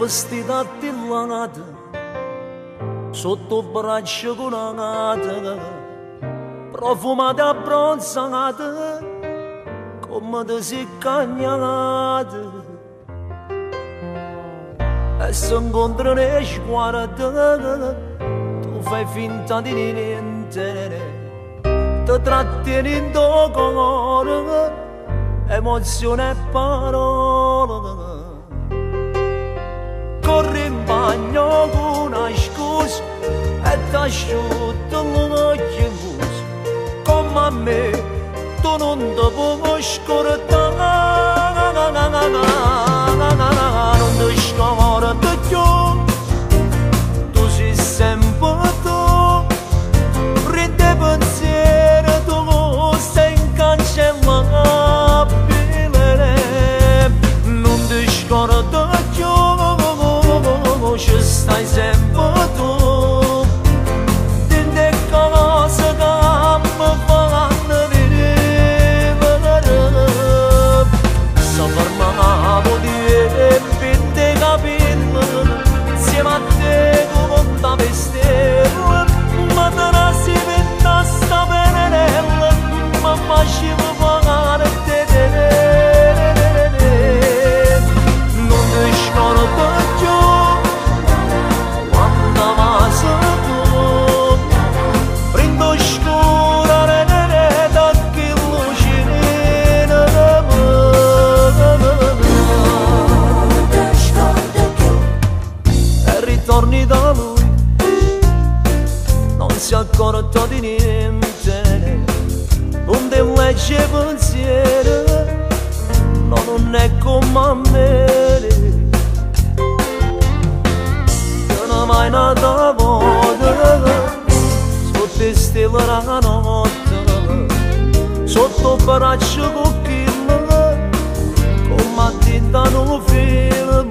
vestita attillata sotto braccio curata, profumata abbronzata come te si cagnata, e se incontrano e sguarda tu fai finta di niente, ti trattieni in tuo cuore emozione e parole. Corri in bagno con una scusa e ti asciutta l'occhio in muso, come a me tu non ti puoi scordare, non ti scordi più, tu sei sempre tu, prendi pensiero tu sei incancellabile, non ti scordi più, ci stai sempre tu, delle cose che mi fanno vivere. Se fermavo di tempi capirmi, insieme a te come da vestire, ma te la si venta sta venella, ma facevo pagare te. Non ti scordo più quando vas tu, prendo scura da che lucina e ritorni da lui, non si accorta di niente, non ti legge pensiero, no, non è come a me. Mai nata volta sotto stelle la notte, sotto braccio con film, come a tinta in un film.